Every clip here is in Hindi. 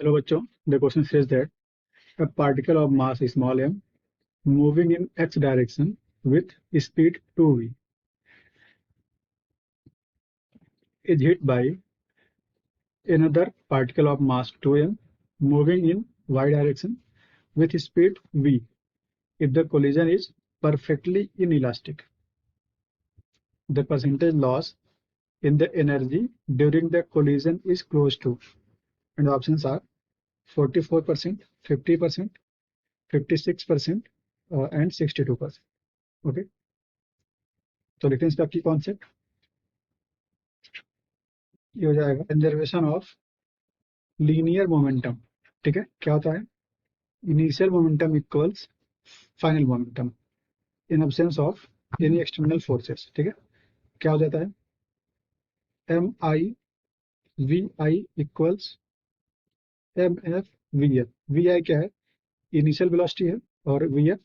Hello बच्चों, the question says that a particle of mass small m moving in x direction with speed 2v is hit by another particle of mass 2m moving in y direction with speed v if the collision is perfectly inelastic. The percentage loss in the energy during the collision is close to, and the options are 44%, 50%, 56% and 62%. Okay, तो लिखते हैं इसका की कॉन्सेप्ट ये हो जाएगा कंजर्वेशन ऑफ लीनियर मोमेंटम। ठीक है, क्या होता है? Initial momentum equals final momentum in absence of any external forces. ठीक है, क्या हो जाता है? M I V I equals M F V F. V I क्या है? इनिशियल वेलोसिटी है, और वी एफ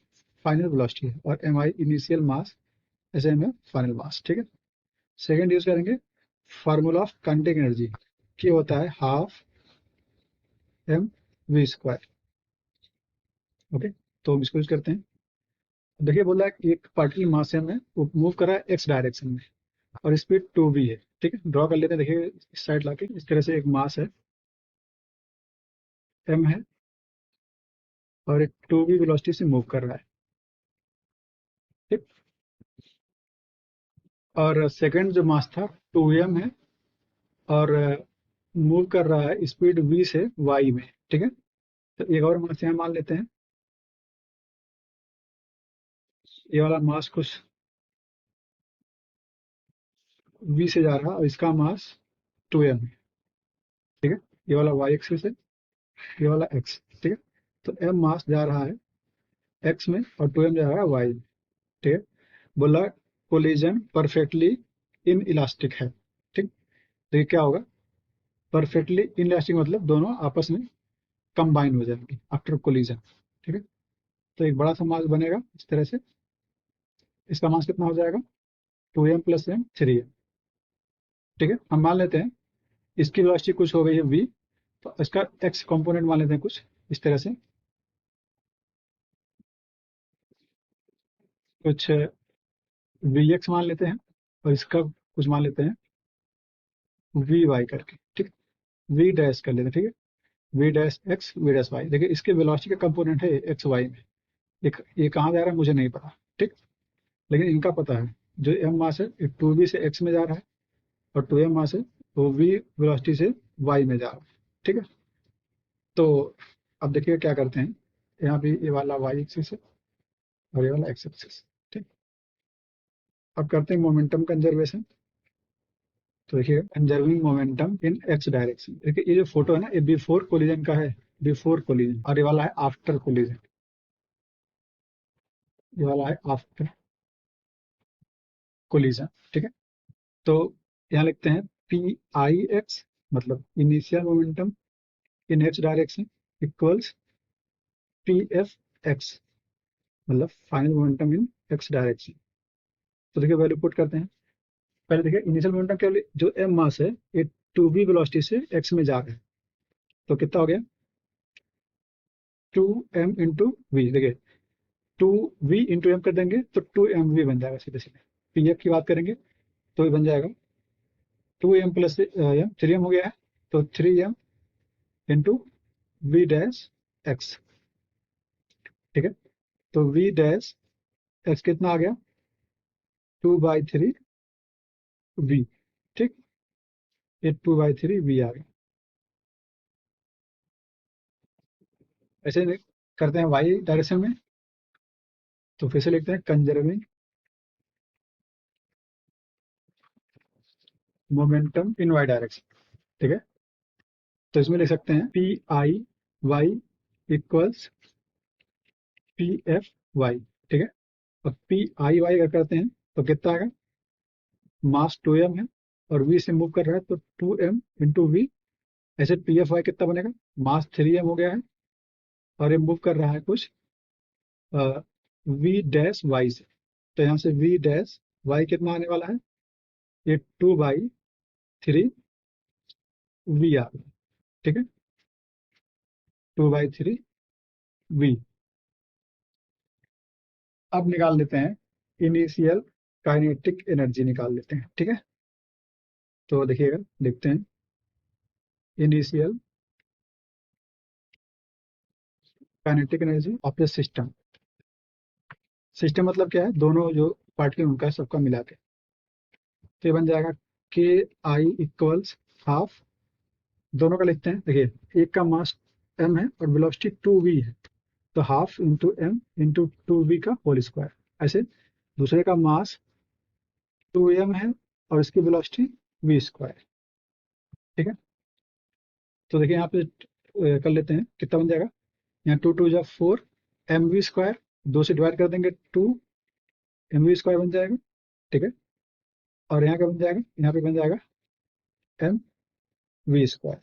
फाइनल वेलोसिटी है, और M I initial mass, S M F final mass. ठीक है, सेकेंड यूज करेंगे फार्मूला ऑफ काइनेटिक एनर्जी, की होता है half M V square. Okay, तो हम इसको यूज करते हैं। देखिए, बोला है एक पार्टिकल मास एम है, वो मूव कर रहा है एक्स डायरेक्शन में और स्पीड 2v है। ठीक है, ड्रॉ कर लेते हैं। देखिए इस साइड लाके इस तरह से एक मास है m है और एक 2v वेलोसिटी से मूव कर रहा है। ठीक, और सेकंड जो मास था 2m है और मूव कर रहा है स्पीड v से y में। ठीक है, तो एक और मास यहाँ मान लेते हैं। ये वाला मास कुछ v से जा रहा है और इसका मास 2m है। ठीक है, ये वाला y एक्सिस है, ये वाला x। ठीक है, तो m मास जा रहा है x में और 2m जा रहा है y में। ठीक है, बोला कोलिजन परफेक्टली इन इलास्टिक है। ठीक, तो ये क्या होगा? परफेक्टली इन इलास्टिक मतलब दोनों आपस में कंबाइन हो जाएंगे आफ्टर कोलिजन। ठीक है, तो एक बड़ा सा मास बनेगा इस तरह से। इसका मास कितना हो जाएगा? 2m plus m 3m। ठीक है, हम मान लेते हैं इसकी वेलोसिटी कुछ हो गई है v, तो इसका x कंपोनेंट मान लेते हैं कुछ इस तरह से, कुछ vx मान लेते हैं और इसका कुछ मान लेते हैं vy करके। ठीक, v डैश कर लेते हैं। ठीक है, v dash x v dash y। देखिए इसके वेलोसिटी का कंपोनेंट है एक्स वाई में। ये कहाँ जा रहा है मुझे नहीं पता। ठीक, लेकिन इनका पता है। जो m मास है ये 2v से x में जा रहा है और 2m मास है वो v वेलोसिटी से y में जा रहा है। ठीक है, तो अब देखिए क्या करते हैं। यहाँ पे ये वाला y एक्सिस है और ये वाला x एक्सिस। ठीक, अब करते हैं मोमेंटम कंजर्वेशन। तो देखिए conserving momentum in X direction. देखिए ये जो फोटो है ना, ये बिफोर कोलिजन का है, बिफोर कोलिजन, और ये वाला है आफ्टर कोलिजन, ये वाला है आफ्टर कोलिजन। ठीक है, तो यहाँ लिखते हैं पी आई एक्स मतलब initial momentum in X direction equals P F X मतलब final momentum in X direction. तो देखिए वैल्यू पुट करते हैं। पहले देखिए इनिशियल मोमेंटम क्या, जो एम मास है ये 2v वेलोसिटी से x में जा रहा है, तो कितना हो गया? 2m into we. देखिए 2v इंटू एम कर देंगे तो 2mv बन जाएगा सीधे सीधे। पी एफ की बात करेंगे तो ये बन जाएगा 2m प्लस एम, 3m हो गया है, तो 3m into we dash x. ठीक है, तो वी डैश एक्स कितना आ गया? 2/3v। ठीक, ये 2/3v आ गया। ऐसे करते हैं वाई डायरेक्शन में, तो फिर से लिखते हैं conserving momentum in y direction. ठीक है, तो इसमें लिख सकते हैं P i y equals P f y. ठीक है, और पी आई वाई अगर करते हैं तो कितना आएगा? मास 2m है और v से मूव कर रहा है तो 2m इंटू वी। ऐसे पी एफ वाई कितना बनेगा? मास 3m हो गया है और ये मूव कर रहा है कुछ वी डैश वाई से, तो यहाँ से वी डैश वाई कितना आने वाला है? ये 2/3 वी आ गया। ठीक है, 2/3 V। अब निकाल लेते हैं इनिशियल काइनेटिक एनर्जी, निकाल लेते हैं, ठीक है। तो देखिएगा, लिखते हैं initial kinetic energy of the system. System मतलब क्या है, दोनों जो पार्टिकल उनका सबका मिला के, तो ये बन जाएगा के आई इक्वल्स हाफ, दोनों का लिखते हैं। देखिए, एक का मास m है और वेलोसिटी 2v है, तो half into m into 2v का होल स्क्वायर। ऐसे दूसरे का मास 2m है और इसकी वेलोसिटी v स्क्वायर, ठीक है। तो देखिए यहाँ पे कर लेते हैं, कितना बन जाएगा, यहाँ 2 2 जा 4 mv स्क्वायर, 2 से डिवाइड कर देंगे 2 mv स्क्वायर बन जाएगा, ठीक है। और यहाँ का बन जाएगा, यहाँ पे बन जाएगा एम वी स्क्वायर,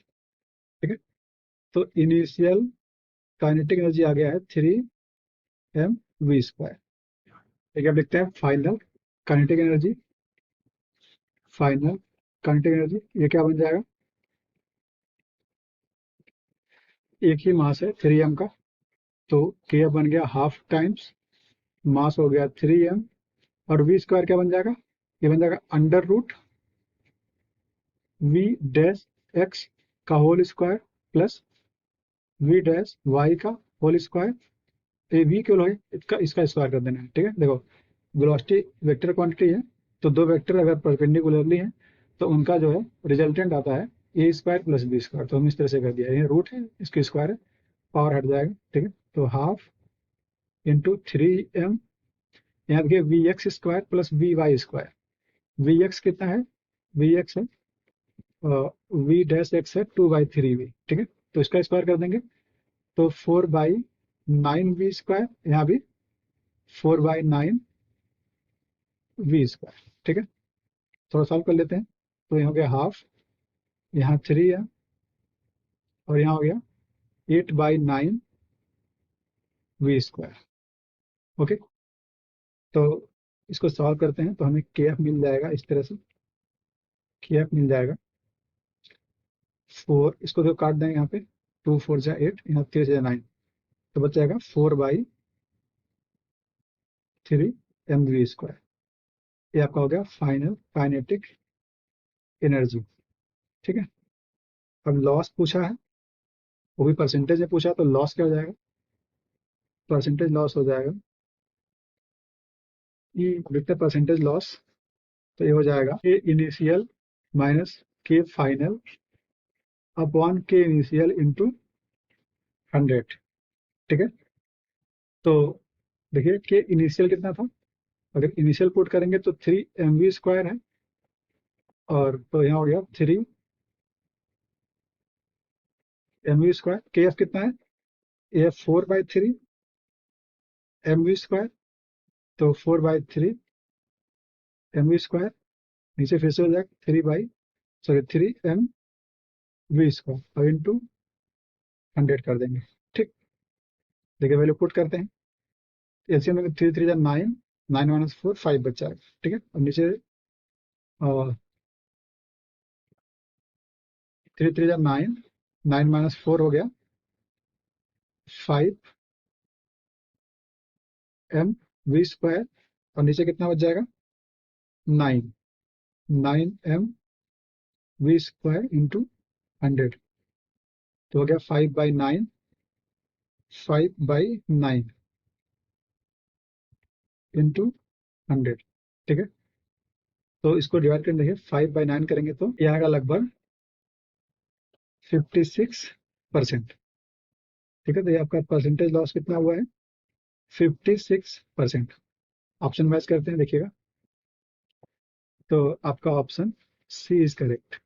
ठीक है। तो इनिशियल काइनेटिक एनर्जी आ गया है 3 mv स्क्वायर, ठीक है। अब लिखते हैं final kinetic energy. Final kinetic energy ये क्या बन जाएगा, एक ही मास है 3m का, तो के बन गया हाफ टाइम्स मास हो गया 3m, और वी स्क्वायर क्या बन जाएगा, ये बन जाएगा under root V dash X का whole square plus V dash Y का होल स्क्वायर। ये वी क्यों है, इसका स्क्वायर कर देना है, ठीक है। देखो, वेलोसिटी वेक्टर क्वांटिटी है, तो दो वेक्टर अगर परपेंडिकुलरली हैं तो उनका जो है रिजल्टेंट आता है ए स्क्वायर प्लस बी स्क्वायर। तो हम इस तरह से कर दिया, ये रूट है, इसकी स्क्वायर है, पावर हट जाएगा, ठीक है। तो हाफ इंटू 3m, यहाँ देखिए v x square plus v y square. V x कितना है, वी एक्स है वी डैश एक्स है 2/3v, ठीक है। तो इसका स्क्वायर कर देंगे, तो 4/9v स्क्वायर, यहाँ भी 4/9v स्क्वायर, ठीक है। थोड़ा सॉल्व कर लेते हैं, तो यहाँ हो गया हाफ, यहाँ 3 है और यहाँ हो गया 8/9v स्क्वायर, ओके। तो इसको सॉल्व करते हैं तो हमें के एफ मिल जाएगा इस तरह से, के एफ मिल जाएगा 4, इसको तो काट देंगे यहाँ पे, 2 4 जा 8, यहाँ 3 से 9, तो बच जाएगा 4/3 mv स्क्वायर। ये आपका हो गया फाइनल काइनेटिक एनर्जी, ठीक है। अब लॉस पूछा है, वो भी परसेंटेज में पूछा, तो लॉस क्या हो जाएगा, परसेंटेज लॉस हो जाएगा, ये लिखते हैं परसेंटेज लॉस, तो ये हो जाएगा के इनिशियल माइनस के फाइनल अपॉन के इनिशियल इंटू 100, ठीक है। तो देखिए के इनिशियल कितना था, अगर इनिशियल पुट करेंगे तो 3 mv स्क्वायर है, और तो यहाँ हो गया 3 mv स्क्वायर। के एफ कितना है, ए एफ 4/3 mv स्क्वायर, तो 4/3 mv स्क्वायर, नीचे फिर से हो जाएगा 3 mv स्क्वायर और इंटू 100 कर देंगे, ठीक। देखिए वैल्यू पुट करते हैं, एलसीएम में 3 3 जा 9, 9 - 4 5 बच जाएगा, ठीक है। और नीचे 3 3 जा 9, 9 - 4 हो गया 5 mv स्क्वायर, और नीचे कितना बच जाएगा 9, 9 mv स्क्वायर इंटू 100, तो हो गया 5/9, 5/9 इंटू 100, ठीक है। तो इसको डिवाइड करके देखिए 5/9 करेंगे तो ये आएगा लगभग 56%, ठीक है। तो ये आपका परसेंटेज लॉस कितना हुआ है, 56%। ऑप्शन मैच करते हैं, देखिएगा, तो आपका option c is correct.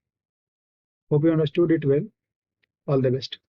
Hope you understood it well, all the best.